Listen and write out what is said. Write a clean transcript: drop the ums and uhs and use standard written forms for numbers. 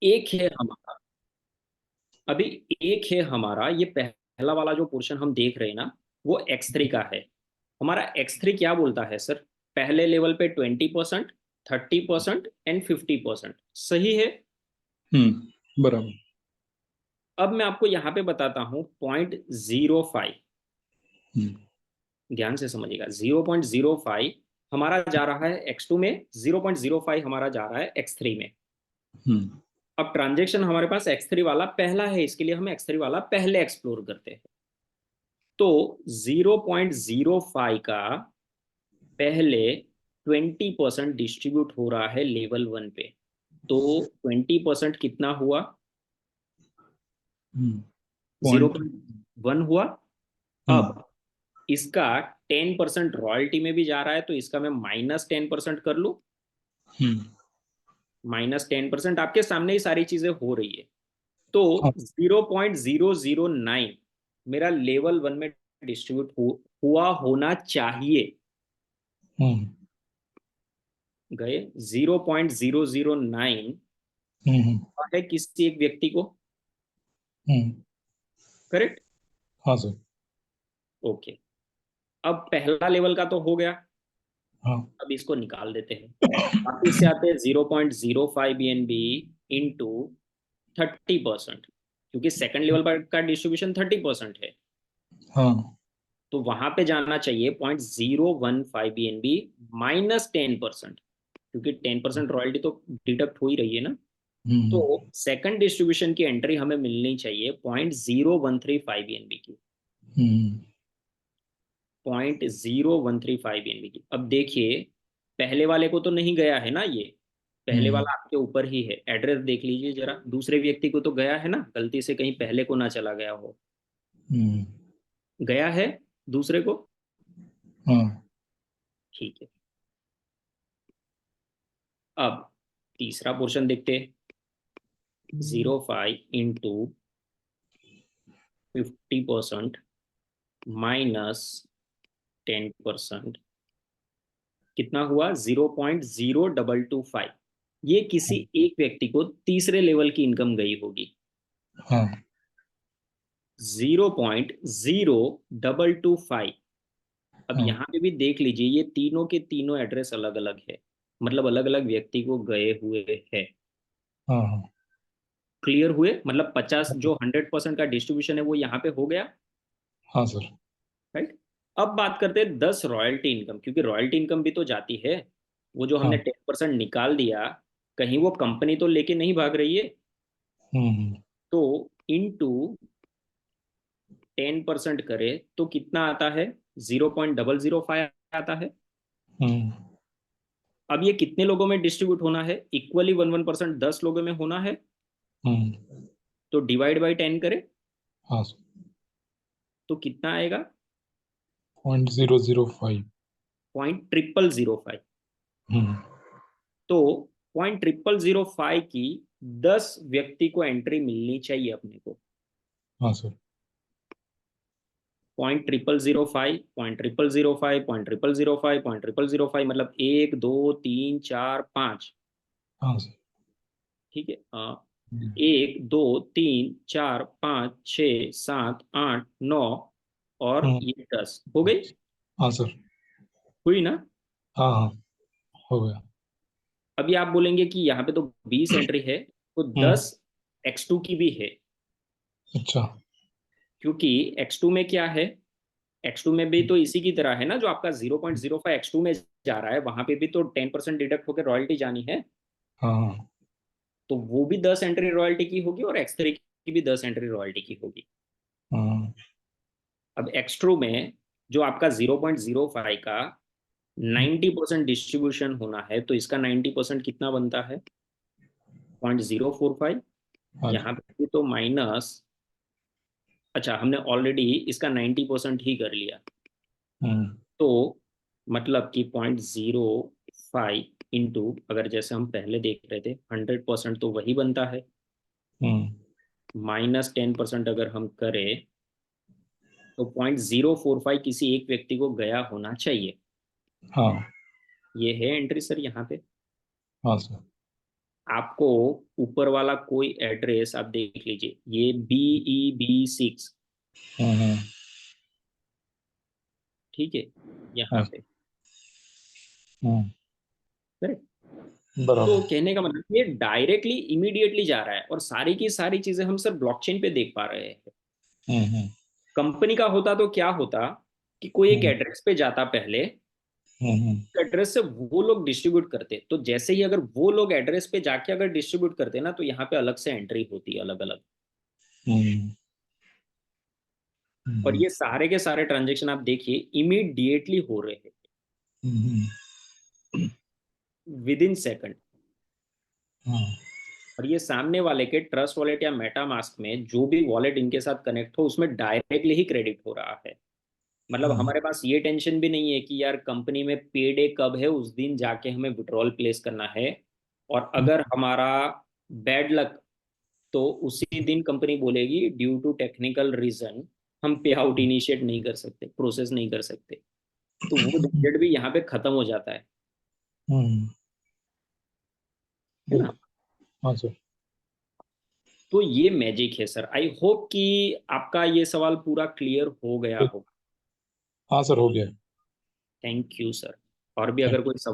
एक है हमारा, अभी एक है हमारा, ये पहला वाला जो पोर्शन हम देख रहे हैं ना, वो X3 का है। हमारा X3 क्या बोलता है सर? पहले लेवल पे 20%, 30% एंड 50%, सही है। बराबर। अब मैं आपको यहाँ पे बताता हूँ 0.05, हम्म ध्यान से समझिएगा। 0.05 हमारा जा रहा है X2 में, 0.05 हमारा जा रहा है X3 में। हम्म अब ट्रांजेक्शन हमारे पास X3 वाला पहला है, इसके लिए हम X3 वाला पहले एक्सप्लोर करते हैं। तो 0.05 का पहले 20% डिस्ट्रीब्यूट हो रहा है लेवल 1 पे। तो 20% कितना हुआ? Zero point. पॉइंट वन हुआ। हम्म अब इसका 10% रॉयल्टी में भी जा रहा है, तो इसका मैं -10% कर लूं। हम्म -10%, आपके सामने ही सारी चीजें हो रही है। तो हाँ। 0.009 मेरा लेवल 1 में डिस्ट्रीब्यूट हुआ होना चाहिए। हम्म गए 0.009 हम्म है किसी एक व्यक्ति को, हम्म करेक्ट? हाँ सर। ओके। अब पहला लेवल का तो हो गया। हाँ। अब इसको निकाल देते हैं। वापिस से आते हैं 0.05 BNB इंटू 30%, क्योंकि सेकंड लेवल पर का डिस्ट्रीब्यूशन 30% है। हाँ। तो वहां पे जाना चाहिए 0.015 BNB -10%, क्योंकि 10% रॉयल्टी तो डिडक्ट हो ही रही है ना। तो हम्म सेकंड डिस्ट्रीब्यूशन की एंट्री हमें मिलनी चाहिए 0.0135 BNB की। हम्म 0.0135 BNB की। अब देखिए, पहले वाले को तो नहीं गया है ना ये, पहले हम्म वाला आपके ऊपर ही है। एड्रेस देख लीजिए जरा, दूसरे व्यक्ति को तो गया है ना, गलती से कहीं पहले को ना चला गया हो। हम्म गया है दूसरे को। हाँ। ठीक है। अब तीसरा पोर्शन देखते हैं। 0.5 इंटू 50% -10%, कितना हुआ? 0.0225। ये किसी एक व्यक्ति को तीसरे लेवल की इनकम गई होगी। हाँ 0.0225। अब हाँ यहाँ पे भी देख लीजिए, ये तीनों के तीनों एड्रेस अलग अलग है, मतलब अलग अलग व्यक्ति को गए हुए हैं। हाँ हाँ क्लियर हुए? मतलब 50, जो 100% का डिस्ट्रीब्यूशन है वो यहाँ पे हो गया। हाँ सर। राइट। अब बात करते हैं 10 रॉयल्टी इनकम, क्योंकि रॉयल्टी इनकम भी तो जाती है। वो जो हमने हाँ। 10% निकाल दिया, कहीं वो कंपनी तो लेके नहीं भाग रही है। हम्म तो इनटू 10% करे तो कितना आता है? 0.005 आता है। हम्म अब ये कितने लोगों में डिस्ट्रीब्यूट होना है? इक्वली 1 1% 10 लोगों में होना है। हम्म तो डिवाइड बाई 10 करे हाँ सर। तो कितना आएगा? 0.005। 0.0005। हम्म तो 0.0005 की 10 व्यक्ति को एंट्री मिलनी चाहिए अपने को। हाँ सर। 0.0005, 0.0005, 0.0005, 0.0005, मतलब 1 2 3 4 5। हाँ सर। ठीक है। हम्म 1 2 3 4 5 6 7 8 9, और हम्म, ये 10 हो गई। हाँ सर। हुई ना? हाँ हाँ हो गया। अभी आप बोलेंगे कि यहाँ पे तो 20 एंट्री है, तो हम्म 10 X2 की भी है। अच्छा। क्योंकि X2 में क्या है? X2 में भी तो इसी की तरह है ना, जो आपका 0.05 X2 में जा रहा है, वहां पे भी तो 10% डिडक्ट होकर रॉयल्टी जानी है। हाँ हाँ तो वो भी 10 एंट्री रॉयल्टी की होगी, और X3 की भी 10 एंट्री रॉयल्टी की होगी। हाँ। अब X2 में जो आपका 0.05 का 90% डिस्ट्रीब्यूशन होना है, तो इसका 90% कितना बनता है? 0.045। हाँ जी। यहाँ पे भी तो माइनस, अच्छा हमने ऑलरेडी इसका 90% ही कर लिया। हम्म तो मतलब कि 0.05 इंटू, अगर जैसे हम पहले देख रहे थे 100% तो वही बनता है, हम्म -10% अगर हम करें तो 0.045 किसी एक व्यक्ति को गया होना चाहिए। हाँ ये है एंट्री सर यहाँ पे। हाँ सर। आपको ऊपर वाला कोई एड्रेस आप देख लीजिए, ये BEB6, हम्म, ठीक है, यहाँ हाँ, पे, हम्म, करेक्ट। तो बराबर। कहने का मतलब ये डायरेक्टली इमीडिएटली जा रहा है, और सारी की सारी चीजें हम सर ब्लॉकचेन पे देख पा रहे हैं। हम्म, कंपनी का होता तो क्या होता कि कोई एक हम्म, एड्रेस पे जाता पहले, हम्म, एड्रेस से वो लोग डिस्ट्रीब्यूट करते, तो जैसे ही अगर वो लोग एड्रेस पे जाके अगर डिस्ट्रीब्यूट करते ना, तो यहाँ पे अलग से एंट्री होती है अलग अलग। हम्म, और हम्म, ये सारे के सारे ट्रांजेक्शन आप देखिए इमीडिएटली हो रहे हैं, हम्म, विद इन सेकंड। हाँ, और ये सामने वाले के ट्रस्ट वॉलेट या मेटा मास्क में जो भी वॉलेट इनके साथ कनेक्ट हो, उसमें डायरेक्टली ही क्रेडिट हो रहा है। मतलब हाँ, हमारे पास ये टेंशन भी नहीं है कि यार कंपनी में पे डे कब है, उस दिन जाके हमें विड्रॉल प्लेस करना है। और अगर हमारा बैड लक, तो उसी दिन कंपनी बोलेगी ड्यू टू टेक्निकल रीजन हम पे आउट इनिशिएट नहीं कर सकते, प्रोसेस नहीं कर सकते। तो वो झंझट भी यहाँ पे खत्म हो जाता हम्म, है ना। हाँ सर। तो ये मैजिक है सर। आई होप कि आपका ये सवाल पूरा क्लियर हो गया ठीक। हो। हाँ सर, हो गया। Thank you sir. और भी थैंक अगर यू। कोई सवाल